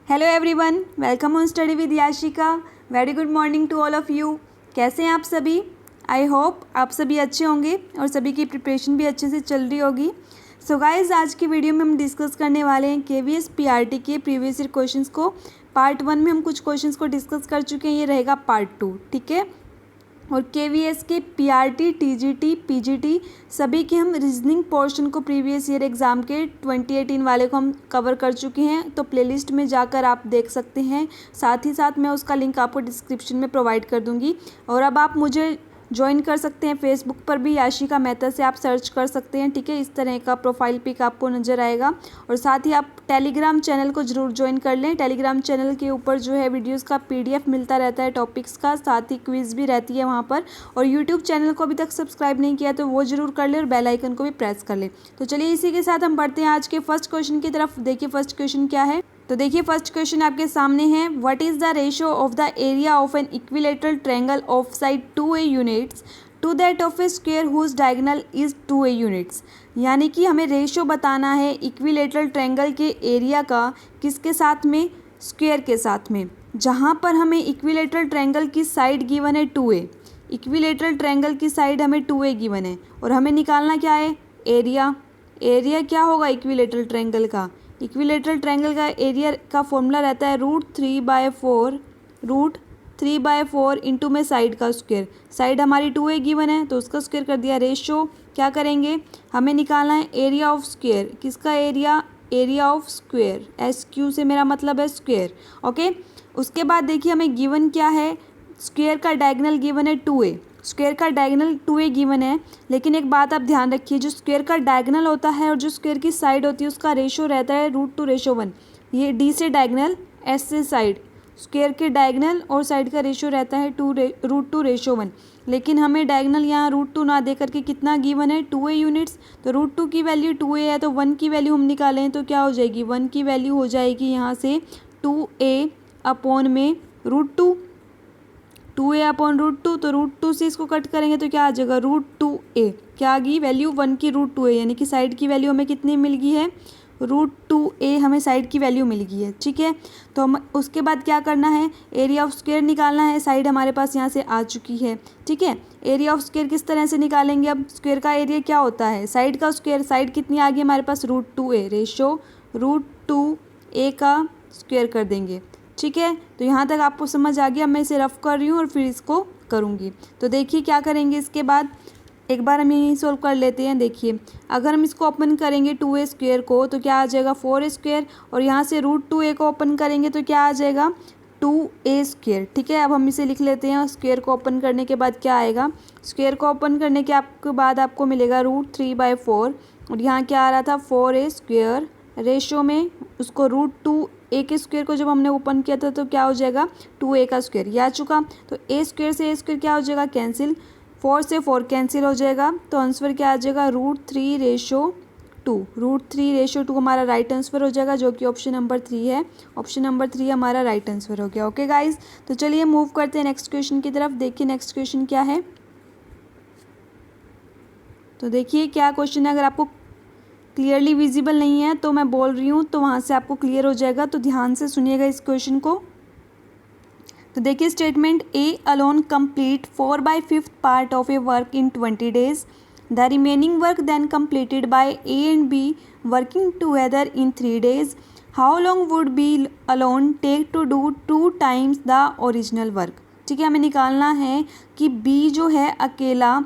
Hello everyone, welcome on study with Yashika. Very good morning to all of you. कैसे हैं आप सभी? I hope आप सभी अच्छे होंगे और सभी की प्रिपरेशन भी अच्छे से चल रही होगी। सो गाइस, आज की वीडियो में हम डिस्कस करने वाले हैं केवीएस पीआरटी के प्रीवियस ईयर क्वेश्चंस को। पार्ट 1 में हम कुछ क्वेश्चंस को डिस्कस कर चुके हैं, ये रहेगा पार्ट 2, ठीक है। और केवीएस के पीआरटी, टीजीटी, पीजीटी सभी के हम रीजनिंग पोर्शन को प्रीवियस ईयर एग्ज़ाम के 2018 वाले को हम कवर कर चुके हैं, तो प्लेलिस्ट में जाकर आप देख सकते हैं। साथ ही साथ मैं उसका लिंक आपको डिस्क्रिप्शन में प्रोवाइड कर दूंगी। और अब आप मुझे ज्वाइन कर सकते हैं फेसबुक पर भी, याशिका मेहता से आप सर्च कर सकते हैं, ठीक है। इस तरह का प्रोफाइल पिक आपको नज़र आएगा। और साथ ही आप टेलीग्राम चैनल को ज़रूर ज्वाइन कर लें। टेलीग्राम चैनल के ऊपर जो है वीडियोस का पीडीएफ मिलता रहता है टॉपिक्स का, साथ ही क्विज़ भी रहती है वहाँ पर। और यूट्यूब चैनल को अभी तक सब्सक्राइब नहीं किया तो वो ज़रूर कर लें और बेल आइकन को भी प्रेस कर लें। तो चलिए इसी के साथ हम बढ़ते हैं आज के फर्स्ट क्वेश्चन की तरफ। देखिए फर्स्ट क्वेश्चन क्या है। तो देखिए फर्स्ट क्वेश्चन आपके सामने है, what is the ratio of the area of an equilateral triangle of side 2a units to that of a square whose diagonal is 2a units. यानी कि हमें रेशियो बताना है इक्विलेटरल ट्रायंगल के एरिया का, किसके साथ में? स्क्वायर के साथ में। जहाँ पर हमें इक्विलेटरल ट्रायंगल की साइड गिवन है 2a, इक्विलेटरल ट्रायंगल की साइड हमें 2a गिवन है और हमें निकालना क्या है? एरिया। एरिया क्या होगा इक्विलेटरल ट्रायंगल का? इक्विलेटरल ट्रायंगल का एरिया का फॉर्मूला रहता है √3/4 इंटू में साइड का स्क्वायर। साइड हमारी 2a गिवन है तो उसका स्क्वायर कर दिया। रेशो क्या करेंगे? हमें निकालना है एरिया ऑफ स्क्वायर। किसका area? Area of square. SQ से मेरा मतलब है स्क्वायर, ओके। उसके बाद देखिए हमें गिवन क्या है, स्क्वायर का डायगोनल गिवन है 2a। स्क्वायर का डायगोनल 2a गिवन है, लेकिन एक बात आप ध्यान रखिए, जो स्क्वायर का डायगोनल होता है और जो स्क्वायर की साइड होती है उसका रेशो रहता है √2:1। ये D से डायगोनल, S से साइड। स्क्वायर के डायगोनल और साइड का रेशो रहता है √2:1। लेकिन हमें डायगोनल यहाँ √2 ना दे करके कितना गिवन है? 2a units. तो √2 की वैल्यू 2a है तो 1 की वैल्यू हम निकालें तो क्या हो जाएगी? 1 की वैल्यू हो जाएगी यहाँ से 2a अपॉन में √2। 2a अपॉन √2, तो √2 से इसको कट करेंगे तो क्या आ जाएगा? √2a। क्या आ गई वैल्यू? 1 की √2a, यानी कि साइड की वैल्यू हमें कितनी मिल गई है? √2a हमें साइड की वैल्यू मिल गई है, ठीक है। तो हम उसके बाद क्या करना है? एरिया ऑफ स्क्वायर निकालना है। साइड हमारे पास यहाँ से आ चुकी है, ठीक है। एरिया ऑफ स्क्वायर किस तरह से निकालेंगे? अब स्क्वायर का एरिया क्या होता है? साइड का स्क्वायर। साइड कितनी आ गई हमारे पास? √2a। रेशो √2a का स्क्वायर कर देंगे, ठीक है। तो यहाँ तक आपको समझ आ गया। मैं इसे रफ कर रही हूँ और फिर इसको करूँगी। तो देखिए क्या करेंगे इसके बाद, एक बार हम यही सोल्व कर लेते हैं। देखिए अगर हम इसको ओपन करेंगे 2a स्क्वायर को तो क्या आ जाएगा? 4a square. और यहाँ से √2a को ओपन करेंगे तो क्या आ जाएगा? 2a स्क्वायर, ठीक है। अब हम इसे लिख लेते हैं। स्क्वायर को ओपन करने के बाद क्या आएगा? स्क्वायर को ओपन करने के बाद आपको मिलेगा √3/4 और यहाँ क्या आ रहा था? 4a square. रेशो में उसको √2a के स्क्वायर को जब हमने ओपन किया था तो क्या हो जाएगा? 2a का स्क्वायर। ये आ चुका। तो a स्क्वायर से a स्क्वायर क्या हो जाएगा? कैंसिल। 4 से 4 कैंसिल हो जाएगा। तो आंसर क्या आ जाएगा? √3:2। √3:2 हमारा राइट आंसर हो जाएगा, जो कि ऑप्शन नंबर 3 है। ऑप्शन नंबर 3 हमारा राइट आंसर हो गया, ओके गाइज। तो चलिए मूव करते हैं नेक्स्ट क्वेश्चन की तरफ। देखिए नेक्स्ट क्वेश्चन क्या है। तो देखिए क्या क्वेश्चन है। अगर आपको क्लियरली विजिबल नहीं है तो मैं बोल रही हूँ तो वहाँ से आपको क्लियर हो जाएगा, तो ध्यान से सुनिएगा इस क्वेश्चन को। तो देखिए statement A alone complete 4/5 part of a work in 20 days। The remaining work then completed by A and B working together in 3 days। How long would B alone take to do 2 times the original work. ठीक है, हमें निकालना है कि B जो है अकेला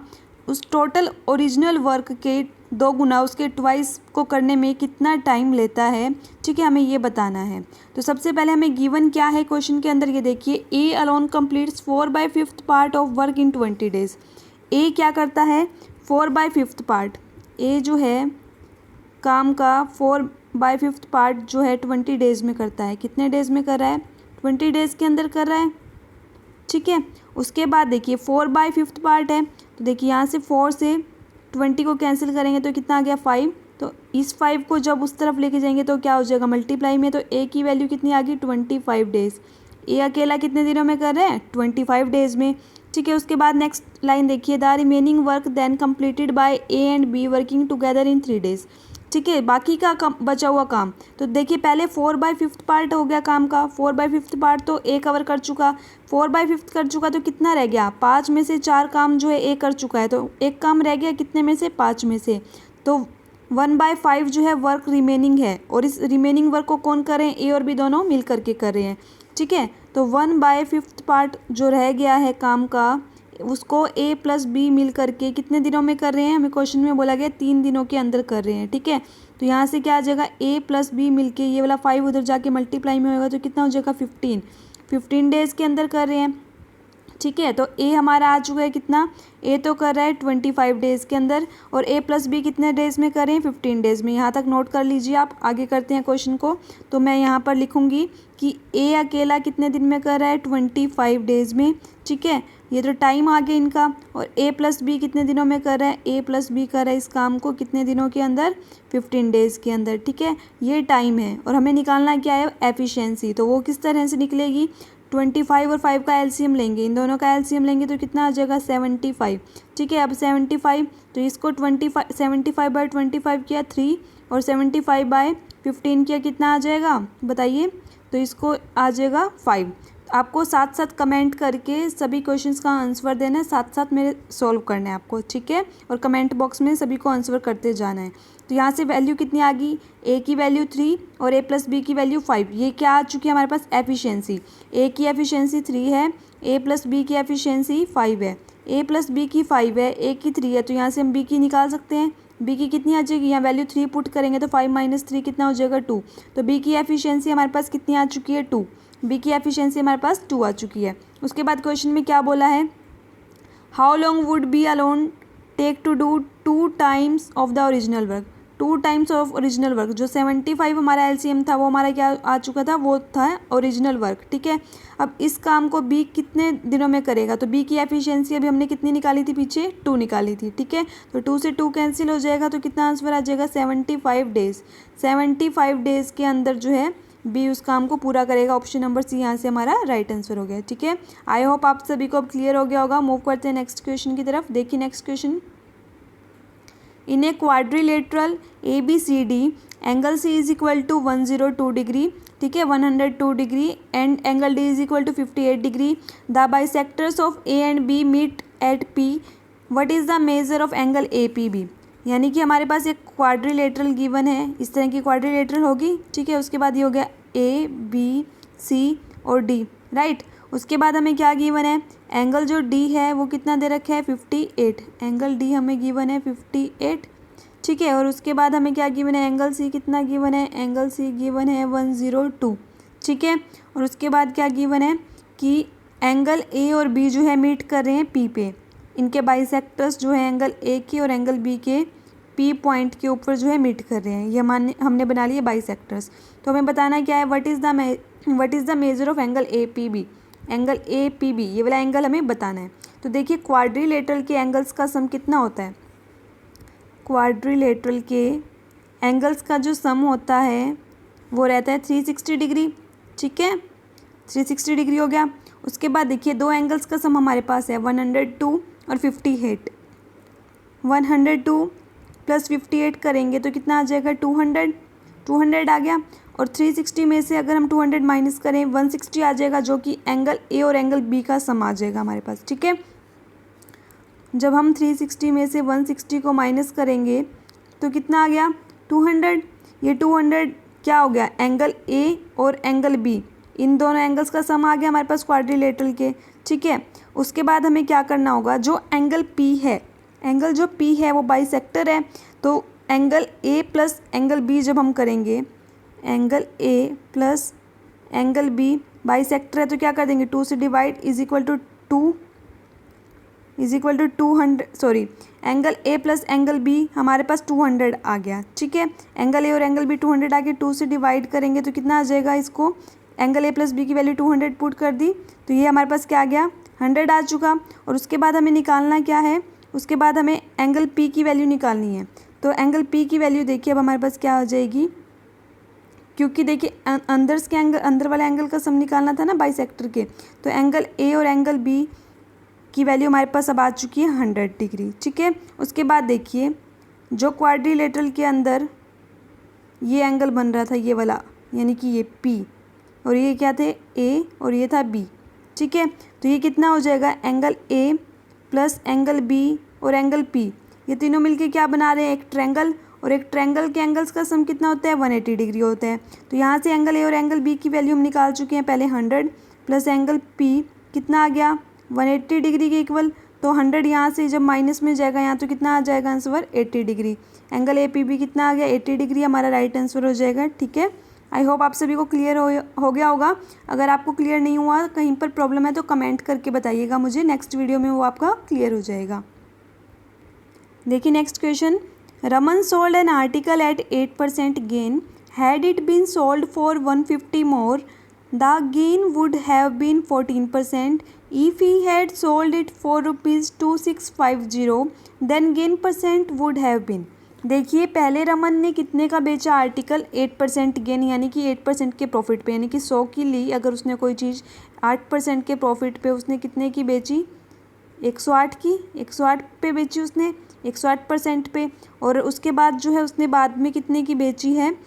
उस टोटल ओरिजिनल वर्क के 2 गुना, उसके ट्वाइस को करने में कितना टाइम लेता है। ठीक है, हमें ये बताना है। तो सबसे पहले हमें गिवन क्या है क्वेश्चन के अंदर, ये देखिए A alone completes 4/5 part of work in 20 days। A क्या करता है? 4/5 पार्ट। A जो है काम का 4/5 पार्ट जो है 20 days में करता है। कितने डेज में कर रहा है? 20 days के अंदर कर रहा है, ठीक है। उसके बाद देखिए 4/5 पार्ट है, तो देखिए यहाँ से 4 से 20 को कैंसिल करेंगे तो कितना आ गया? 5। तो इस 5 को जब उस तरफ लेके जाएंगे तो क्या हो जाएगा? मल्टीप्लाई में। तो A की वैल्यू कितनी आ गई? 25 डेज। A अकेला कितने दिनों में कर रहे हैं? 25 डेज में, ठीक है। उसके बाद नेक्स्ट लाइन देखिए, the remaining work then completed by A and B working together in 3 days। ठीक है, बाकी का बचा हुआ काम। तो देखिए पहले 4/5 पार्ट हो गया काम का, 4/5 पार्ट तो ए कवर कर चुका, 4/5 कर चुका, तो कितना रह गया, 5 में से 4 काम जो है ए कर चुका है, तो एक काम रह गया कितने में से, 5 में से। तो 1/5 जो है वर्क रिमेनिंग है, और इस रिमेनिंग वर्क को कौन कर रहे हैं, ए और बी दोनों मिल करके कर रहे हैं। ठीक है, तो 1/5 पार्ट जो रह गया है काम का, उसको ए प्लस बी मिल करके कितने दिनों में कर रहे हैं, हमें क्वेश्चन में बोला गया 3 दिनों के अंदर कर रहे हैं। ठीक है, तो यहाँ से क्या आ जाएगा, ए प्लस बी मिल के, ये वाला 5 उधर जाके मल्टीप्लाई में होगा तो कितना हो जाएगा, 15 डेज़ के अंदर कर रहे हैं। ठीक है, तो ए हमारा आ चुका है कितना, ए तो कर रहा है 25 डेज़ के अंदर, और ए प्लस बी कितने डेज़ में कर रहे हैं, 15 डेज़ में। यहाँ तक नोट कर लीजिए आप, आगे करते हैं क्वेश्चन को। तो मैं यहाँ पर लिखूँगी कि ए अकेला कितने दिन में कर रहा है, 25 डेज़ में। ठीक है, ये तो टाइम आ गया इनका। और ए प्लस बी कितने दिनों में कर रहा है, ए प्लस बी कर रहा है इस काम को कितने दिनों के अंदर, 15 डेज़ के अंदर। ठीक है, ये टाइम है, और हमें निकालना क्या है, एफिशिएंसी। तो वो किस तरह से निकलेगी, 25 और 5 का एलसीएम लेंगे, इन दोनों का एलसीएम लेंगे तो कितना आ जाएगा, 75। ठीक है, अब 75, तो इसको 75/25 किया 3, और 75/15 किया कितना आ जाएगा बताइए, तो इसको आ जाएगा 5। आपको साथ साथ कमेंट करके सभी क्वेश्चंस का आंसर देना है, साथ साथ मेरे सॉल्व करना है आपको। ठीक है, और कमेंट बॉक्स में सभी को आंसर करते जाना है। तो यहाँ से वैल्यू कितनी आ गई, ए की वैल्यू 3 और ए प्लस बी की वैल्यू 5। ये क्या आ चुकी है हमारे पास, एफिशिएंसी। ए की एफिशिएंसी 3 है, ए प्लस बी की एफिशिएंसी 5 है, ए प्लस बी की 5 है, ए की 3 है, तो यहाँ से हम बी की निकाल सकते हैं। बी की कितनी आ जाएगी, यहाँ वैल्यू 3 पुट करेंगे तो 5 - 3 कितना हो जाएगा, 2। तो बी की एफिशिएंसी हमारे पास कितनी आ चुकी है, 2। बी की एफिशिएंसी हमारे पास 2 आ चुकी है। उसके बाद क्वेश्चन में क्या बोला है, how long would B alone take to do 2 times of the original work. 2 times of original work, जो 75 हमारा एलसीएम था वो हमारा क्या आ चुका था, वो था ओरिजिनल वर्क। ठीक है, अब इस काम को बी कितने दिनों में करेगा, तो बी की एफिशिएंसी अभी हमने कितनी निकाली थी, पीछे 2 निकाली थी। ठीक है, तो 2 से 2 कैंसिल हो जाएगा, तो कितना आंसर आ जाएगा, 75 डेज़। 75 डेज़ के अंदर जो है बी उस काम को पूरा करेगा। ऑप्शन नंबर सी यहाँ से हमारा राइट आंसर हो गया। ठीक है, आई होप आप सभी को अब क्लियर हो गया होगा। मूव करते हैं नेक्स्ट क्वेश्चन की तरफ। देखिए next question, in a quadrilateral A B C D angle C is equal to 102 degree, ठीक है, 102 degree, and angle D is equal to 58 degree. The bisectors of A and B meet at P, what is the measure of angle A P B. यानी कि हमारे पास एक quadrilateral given है, इस तरह की क्वाड्रिलेटरल होगी। ठीक है, उसके बाद ये हो गया ए बी सी और डी, राइट। उसके बाद हमें क्या गिवन है, एंगल जो डी है वो कितना दे रखा है, 58। एंगल डी हमें गिवन है 58। ठीक है, और उसके बाद हमें क्या गिवन है, एंगल सी कितना गिवन है, एंगल सी गिवन है 102। ठीक है, और उसके बाद क्या गिवन है कि एंगल ए और बी जो है मीट कर रहे हैं पी पे। इनके बाइसेक्टर्स जो है एंगल ए के और एंगल बी के पी पॉइंट के ऊपर जो है मीट कर रहे हैं। ये हमने बना लिए बाइसेक्टर्स। तो हमें बताना क्या है, what is the measure of angle A P B. Angle A P B ये वाला एंगल हमें बताना है। तो देखिए क्वाड्रिलेटरल के एंगल्स का सम कितना होता है, क्वाड्रिलेटरल के एंगल्स का जो सम होता है वो रहता है 360 डिग्री। ठीक है, 360 डिग्री हो गया। उसके बाद देखिए दो एंगल्स का सम हमारे पास है 102 और 58। 102 प्लस 58 करेंगे तो कितना आ जाएगा, 200 आ गया। और 360 में से अगर हम 200 माइनस करें 160 आ जाएगा, जो कि एंगल ए और एंगल बी का सम आ जाएगा हमारे पास। ठीक है, जब हम 360 में से 160 को माइनस करेंगे तो कितना आ गया, 200। ये 200 क्या हो गया, एंगल ए और एंगल बी, इन दोनों एंगल्स का सम आ गया हमारे पास क्वाड्रिलेटरल के। ठीक है, उसके बाद हमें क्या करना होगा, जो एंगल पी है, एंगल जो पी है वो बाइसेक्टर है, तो angle A plus angle B जब हम करेंगे, angle A plus angle B bisector है तो क्या कर देंगे, 2 से divide is equal to 200, sorry angle A plus angle B हमारे पास 200 आ गया। ठीक है, एंगल ए और एंगल बी 200 आ गया, 2 से डिवाइड करेंगे तो कितना आ जाएगा, इसको एंगल ए प्लस बी की वैल्यू 200 पुट कर दी तो ये हमारे पास क्या आ गया, 100 आ चुका। और उसके बाद हमें निकालना क्या है, उसके बाद हमें एंगल पी की वैल्यू निकालनी है। तो एंगल पी की वैल्यू देखिए अब हमारे पास क्या हो जाएगी, क्योंकि देखिए अंदर वाले एंगल का सम निकालना था ना बाइसेक्टर के, तो एंगल ए और एंगल बी की वैल्यू हमारे पास अब आ चुकी है 100 डिग्री। ठीक है, उसके बाद देखिए जो क्वाड्रिलेटरल के अंदर ये एंगल बन रहा था ये वाला, यानी कि ये P, और ये क्या थे A और ये था B। ठीक है, तो ये कितना हो जाएगा, angle A plus angle B और एंगल P, ये तीनों मिलके क्या बना रहे हैं, एक ट्रायंगल, और एक ट्रायंगल के एंगल्स का सम कितना होता है, 180 डिग्री होता है। तो यहाँ से एंगल A और एंगल B की वैल्यू हम निकाल चुके हैं पहले, 100 प्लस एंगल P कितना आ गया, 180 डिग्री के इक्वल। तो 100 यहाँ से जब माइनस में जाएगा यहाँ, तो कितना आ जाएगा आंसर, 80 डिग्री। एंगल APB कितना आ गया, 80 डिग्री हमारा राइट आंसर हो जाएगा। ठीक है, आई होप आप सभी को क्लियर हो गया होगा। अगर आपको क्लियर नहीं हुआ, कहीं पर प्रॉब्लम है तो कमेंट करके बताइएगा मुझे, नेक्स्ट वीडियो में वो आपका क्लियर हो जाएगा। देखिए next question, Raman sold an article at 8% gain, had it been sold for 150 more, the gain would have been 14%, if he had sold it for ₹2650, then gain percent would have been. देखिए पहले रमन ने कितने का बेचा article, 8% gain, यानी कि 8% के profit पे, यानी कि 100 की ली अगर उसने कोई चीज़, 8% के प्रॉफिट पे उसने कितने की बेची, 108 की, 108 पे बेची उसने, 108% पे। और उसके बाद जो है उसने बाद में कितने की बेची है,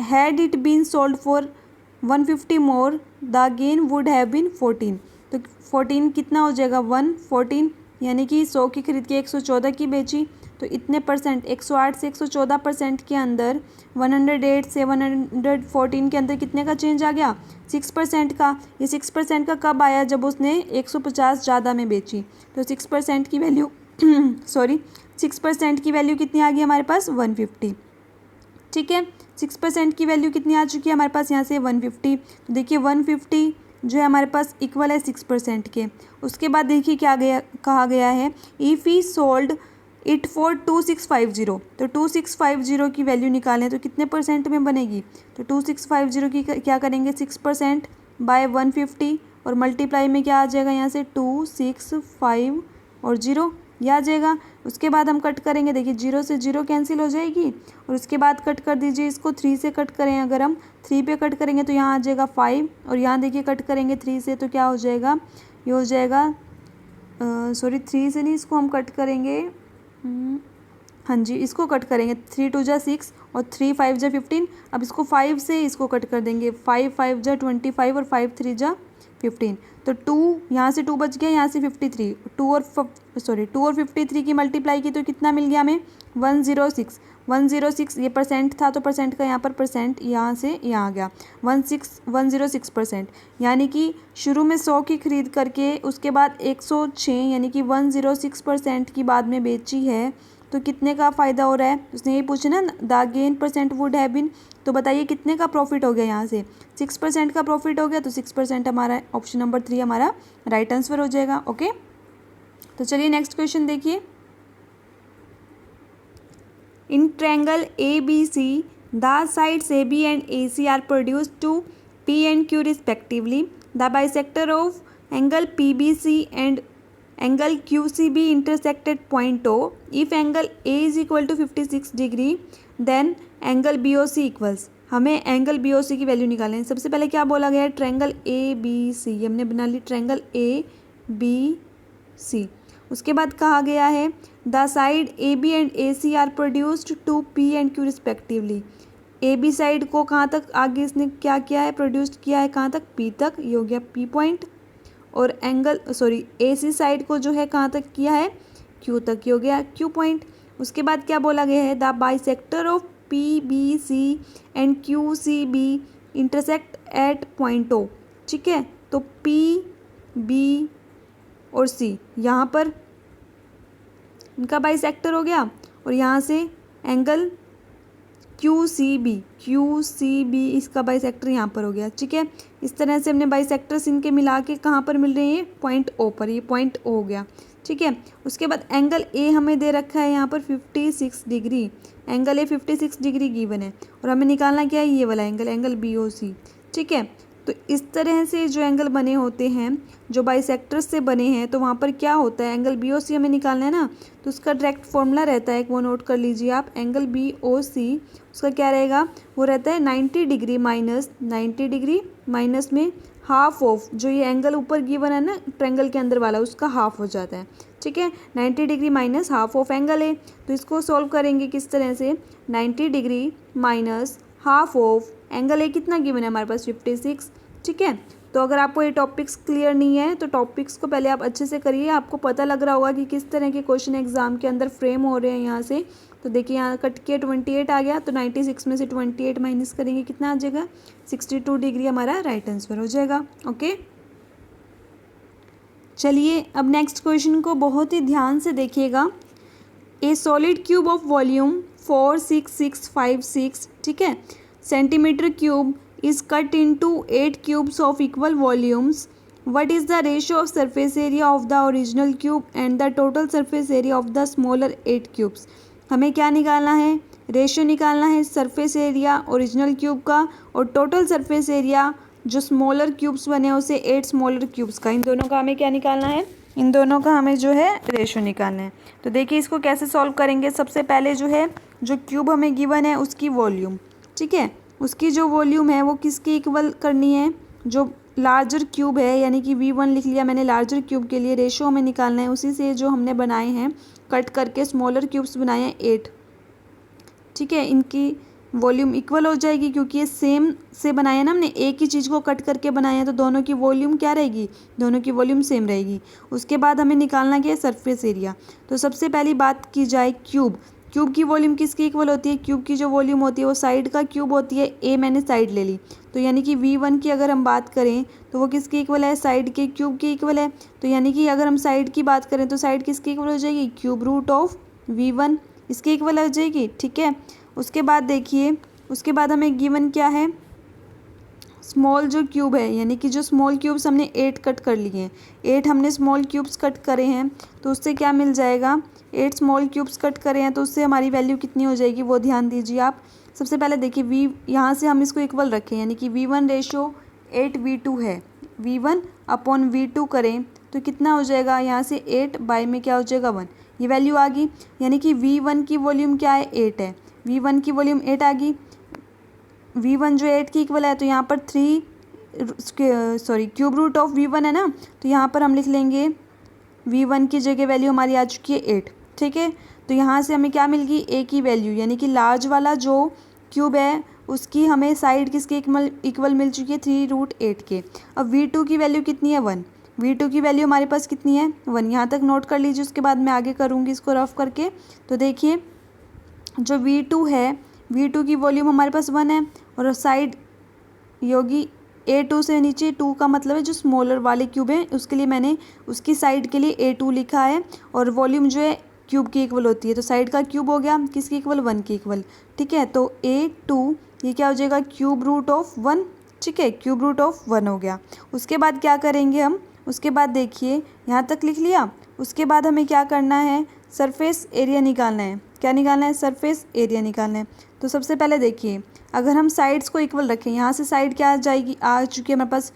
had it been sold for 150 more, the gain would have been 14। तो 14 कितना हो जाएगा, 114, यानी कि 100 की खरीद के 114 की बेची। तो इतने परसेंट, 108 से 114% के अंदर 108 से 114 के अंदर कितने का चेंज आ गया, 6% का। ये 6% का कब आया, जब उसने 150 ज़्यादा में बेची। तो 6% की वैल्यू सॉरी 6% की वैल्यू कितनी आ गई हमारे पास, 150। ठीक है, 6% की वैल्यू कितनी आ चुकी है हमारे पास यहाँ से, 150। तो देखिए 150 जो है हमारे पास इक्वल है 6% के। उसके बाद देखिए क्या कहा गया है, if he sold it for 2650, तो 2650 की वैल्यू निकालें तो कितने परसेंट में बनेगी। तो 2650 की क्या करेंगे, 6% बाय 150, और मल्टीप्लाई में क्या आ जाएगा यहाँ से, 2 6 5 और 0 यह आ जाएगा। उसके बाद हम कट करेंगे, देखिए 0 से 0 कैंसिल हो जाएगी, और उसके बाद कट कर दीजिए इसको, 3 से कट करें, अगर हम 3 पे कट करेंगे तो यहाँ आ जाएगा 5, और यहाँ देखिए कट करेंगे 3 से तो क्या हो जाएगा, ये हो जाएगा 3 से नहीं, इसको हम कट करेंगे, हाँ जी इसको कट करेंगे, 3 2 जा 6 और 3 5 जा 15। अब इसको 5 से इसको कट कर देंगे, 5 5 जा 25 और 5 3 जा 15। तो 2 यहाँ से 2 बच गया, यहाँ से 53, 2 और 53 की मल्टीप्लाई की तो कितना मिल गया हमें, 106। 106 ये परसेंट था, तो परसेंट का यहाँ पर परसेंट यहाँ से यहाँ आ गया, 106%। यानी कि शुरू में 100 की खरीद करके उसके बाद 106 यानी कि 106% की बाद में बेची है, तो कितने का फ़ायदा हो रहा है, उसने यही पूछा ना, the gain percent would have been. तो बताइए कितने का प्रॉफिट हो गया, यहाँ से 6% का प्रॉफिट हो गया। तो 6% हमारा ऑप्शन नंबर 3 हमारा राइट आंसर हो जाएगा। ओके, तो चलिए नेक्स्ट क्वेश्चन देखिए, in triangle ABC the sides AB and AC are produced to P and Q respectively. The bisector of angle PBC and angle QCB intersect at point O. If angle A is equal to 56 degree, then angle BOC equals। हमें angle BOC की value निकालनी है। सबसे पहले क्या बोला गया है, ट्रायंगल ABC, हमने बना ली ट्रायंगल ABC। उसके बाद कहा गया है the side AB and AC are produced to P and Q respectively. AB side को कहाँ तक आगे इसने क्या किया है, प्रोड्यूस्ड किया है कहाँ तक, P तक, ये हो गया P पॉइंट। और AC साइड को जो है कहाँ तक किया है, Q तक, ये हो गया Q पॉइंट। उसके बाद क्या बोला गया है, the bisector of PBC and QCB intersect at point O। ठीक है, तो P B और C यहाँ पर इनका बाइसेक्टर हो गया, और यहाँ से एंगल QCB इसका बाइसेक्टर यहाँ पर हो गया। ठीक है, इस तरह से हमने बाइसेक्टर्स इनके मिला के कहाँ पर मिल रहे हैं, पॉइंट O पर, ये पॉइंट O हो गया। ठीक है, उसके बाद एंगल A हमें दे रखा है यहाँ पर 56 degree, angle A 56 degree given है, और हमें निकालना क्या है, ये वाला एंगल BOC। ठीक है, तो इस तरह से जो एंगल बने होते हैं, जो बाइसेक्टर्स से बने हैं, तो वहाँ पर क्या होता है, एंगल BOC हमें निकालना है ना, तो उसका डायरेक्ट फॉर्मूला रहता है, वो नोट कर लीजिए आप, एंगल BOC उसका क्या रहेगा, वो रहता है 90 डिग्री माइनस में हाफ ऑफ, जो ये एंगल ऊपर गिवन है ना ट्रायंगल के अंदर वाला, उसका हाफ हो जाता है। ठीक है, 90 degree minus half of angle है। तो इसको सॉल्व करेंगे किस तरह से, 90 degree minus half of angle ए कितना गिवन है हमारे पास 56, ठीक है। तो अगर आपको ये टॉपिक्स क्लियर नहीं है तो टॉपिक्स को पहले आप अच्छे से करिए, आपको पता लग रहा होगा कि किस तरह के क्वेश्चन एग्जाम के अंदर फ्रेम हो रहे हैं यहाँ से। तो देखिए यहाँ कट के 28 आ गया, तो 96 में से 28 माइनस करेंगे कितना आ जाएगा 62 डिग्री हमारा राइट आंसर हो जाएगा। ओके, चलिए अब नेक्स्ट क्वेश्चन को बहुत ही ध्यान से देखिएगा। ए सॉलिड क्यूब ऑफ वॉल्यूम 46656, ठीक है, centimetre cube is cut into 8 cubes of equal volumes. What is the ratio of surface area of the original cube and the total surface area of the smaller 8 cubes? हमें क्या निकालना है, ratio निकालना है surface area original cube का और total surface area जो smaller cubes बने उसे 8 स्मॉलर क्यूब्स का, इन दोनों का हमें क्या निकालना है, इन दोनों का हमें जो है रेशियो निकालना है। तो देखिए इसको कैसे सॉल्व करेंगे। सबसे पहले जो है जो क्यूब हमें गिवन है उसकी वॉल्यूम, ठीक है, उसकी जो वॉल्यूम है वो किसकी इक्वल करनी है, जो लार्जर क्यूब है, यानी कि V1 लिख लिया मैंने लार्जर क्यूब के लिए, रेशियो हमें निकालना है उसी से जो हमने बनाए हैं कट करके स्मॉलर क्यूब्स बनाए हैं 8, ठीक है, इनकी वॉल्यूम इक्वल हो जाएगी क्योंकि ये सेम से बनाए हैं ना हमने, एक ही चीज़ को कट करके बनाए हैं तो दोनों की वॉल्यूम क्या रहेगी, दोनों की वॉल्यूम सेम रहेगी। उसके बाद हमें निकालना क्या है सरफेस एरिया। तो सबसे पहली बात की जाए क्यूब, क्यूब की वॉल्यूम किसकी इक्वल होती है, क्यूब की जो वॉल्यूम होती है वो साइड का क्यूब होती है, ए मैंने साइड ले ली, तो यानी कि V1 की अगर हम बात करें तो वो किसकी इक्वल है, साइड के क्यूब की इक्वल है। तो यानी कि अगर हम साइड की बात करें तो साइड किसकी इक्वल हो जाएगी, क्यूब रूट ऑफ V1 इसकी इक्वल हो जाएगी, ठीक है। उसके बाद देखिए, उसके बाद हमें गिवन क्या है, स्मॉल जो क्यूब है, यानी कि जो स्मॉल क्यूब्स हमने 8 कट कर लिए हैं, 8 हमने स्मॉल क्यूब्स कट करे हैं, तो उससे क्या मिल जाएगा, 8 स्मॉल क्यूब्स कट करे हैं तो उससे हमारी वैल्यू कितनी हो जाएगी वो ध्यान दीजिए आप। सबसे पहले देखिए यहाँ से हम इसको इक्वल रखें, यानी कि V1 रेशो 8V2 है, V1 अपॉन V2 करें तो कितना हो जाएगा, यहाँ से 8 बाई में क्या हो जाएगा 1, ये वैल्यू आ गई। यानी कि V1 की वॉल्यूम क्या है 8 है, V1 की वॉल्यूम 8 आ गई, V1 जो 8 की इक्वल है तो यहाँ पर क्यूब रूट ऑफ V1 है ना, तो यहाँ पर हम लिख लेंगे V1 की जगह वैल्यू हमारी आ चुकी है 8, ठीक है। तो यहाँ से हमें क्या मिल गई, ए की वैल्यू, यानी कि लार्ज वाला जो क्यूब है उसकी हमें साइड किसके इक्वल मिल चुकी है 3√8 के। अब V2 की वैल्यू कितनी है 1, V2 की वैल्यू हमारे पास कितनी है 1, यहाँ तक नोट कर लीजिए, उसके बाद मैं आगे करूँगी इसको रफ करके। तो देखिए जो V2 है, V2 की वॉल्यूम हमारे पास 1 है और साइड योगी A2 से नीचे 2 का मतलब है जो स्मॉलर वाले क्यूब है उसके लिए मैंने उसकी साइड के लिए A2 लिखा है, और वॉल्यूम जो है क्यूब की इक्वल होती है, तो साइड का क्यूब हो गया किसकी इक्वल 1 की इक्वल, ठीक है। तो A2 ये क्या हो जाएगा क्यूब रूट ऑफ 1, ठीक है, क्यूब रूट ऑफ 1 हो गया। उसके बाद क्या करेंगे हम, उसके बाद देखिए यहाँ तक लिख लिया, उसके बाद हमें क्या करना है, सरफेस एरिया निकालना है। क्या निकालना है, सरफेस एरिया निकालना है। तो सबसे पहले देखिए अगर हम साइड्स को इक्वल रखें, यहाँ से साइड क्या आ जाएगी, आ चुकी है हमारे पास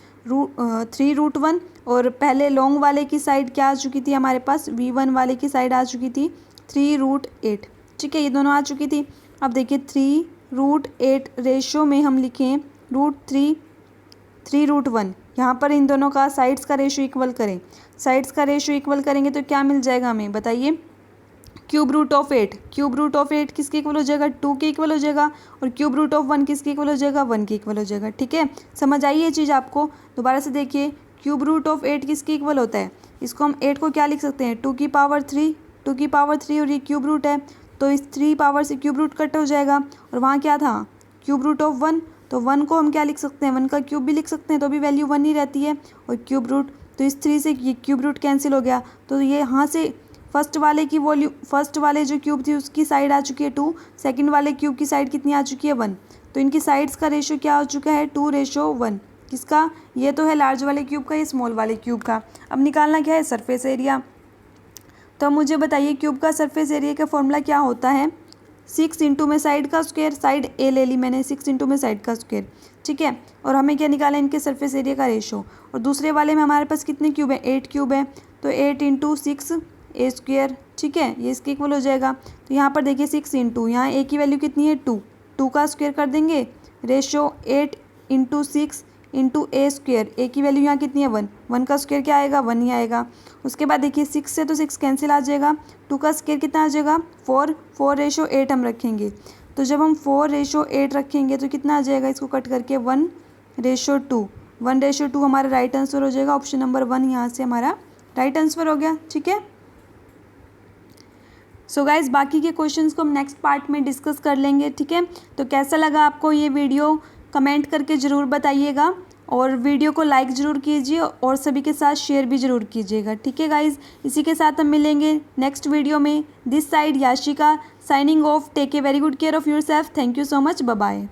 3√1, और पहले लॉन्ग वाले की साइड क्या आ चुकी थी हमारे पास, V1 वाले की साइड आ चुकी थी 3√8, ठीक है, ये दोनों आ चुकी थी। अब देखिए 3√8 रेशो में हम लिखें √3 3√1, यहाँ पर इन दोनों का साइड्स का रेशो इक्वल करें, साइड्स का रेशो इक्वल करेंगे तो क्या मिल जाएगा हमें बताइए, cube root of 8, cube root of 8 किसके इक्वल हो जाएगा 2 के इक्वल हो जाएगा, और क्यूब रूट ऑफ 1 किसके इक्वल हो जाएगा 1 के इक्वल हो जाएगा, ठीक है। समझ आई ये चीज़ आपको, दोबारा से देखिए क्यूब रूट ऑफ 8 किसके इक्वल होता है, इसको हम 8 को क्या लिख सकते हैं 2 की पावर 3, और ये क्यूब रूट है तो इस 3 पावर से क्यूब रूट कट हो जाएगा, और वहाँ क्या था क्यूब रूट ऑफ 1, तो 1 को हम क्या लिख सकते हैं 1 का क्यूब भी लिख सकते हैं तो भी वैल्यू 1 ही रहती है, और क्यूब रूट तो इस 3 से ये क्यूब रूट कैंसिल हो गया, तो ये यहाँ से फर्स्ट वाले की वॉल्यूम, फर्स्ट वाले जो क्यूब थी उसकी साइड आ चुकी है 2, सेकंड वाले क्यूब की साइड कितनी आ चुकी है 1, तो इनकी साइड्स का रेशो क्या हो चुका है 2:1, किसका, ये तो है लार्ज वाले क्यूब का, ये स्मॉल वाले क्यूब का। अब निकालना क्या है सरफेस एरिया। तो मुझे बताइए क्यूब का सरफेस एरिया का फॉर्मूला क्या होता है, 6 इंटू में साइड का स्क्वायर, साइड ए ले ली मैंने 6 इंटू में साइड का स्क्वायर, ठीक है। और हमें क्या निकाला इनके सरफेस एरिया का रेशो, और दूसरे वाले में हमारे पास कितने क्यूब है 8 क्यूब है, तो 8 इंटू 6 ए स्क्वायर, ठीक है, ये इसके इक्वल हो जाएगा। तो यहाँ पर देखिए 6 इंटू, यहाँ ए की वैल्यू कितनी है 2 का स्क्वायर कर देंगे, रेशो 8 इंटू 6 इंटू ए स्क्वायर, ए की वैल्यू यहाँ कितनी है 1 का स्क्वायर क्या आएगा 1 ही आएगा। उसके बाद देखिए 6 से तो 6 कैंसिल आ जाएगा, 2 का स्क्वायर कितना आ जाएगा 4 रेशो 8 हम रखेंगे, तो जब हम 4:8 रखेंगे तो कितना आ जाएगा, इसको कट करके 1:2। 1:2 हमारा राइट आंसर हो जाएगा। ऑप्शन नंबर 1 यहाँ से हमारा राइट आंसर हो गया। ठीक है। सो गाइज बाकी के क्वेश्चंस को हम नेक्स्ट पार्ट में डिस्कस कर लेंगे। ठीक है। तो कैसा लगा आपको ये वीडियो, कमेंट करके ज़रूर बताइएगा, और वीडियो को लाइक ज़रूर कीजिए और सभी के साथ शेयर भी ज़रूर कीजिएगा। ठीक है गाइज, इसी के साथ हम मिलेंगे नेक्स्ट वीडियो में। This side Yashika signing off. Take a very good care of yourself. Thank you so much. Bye bye.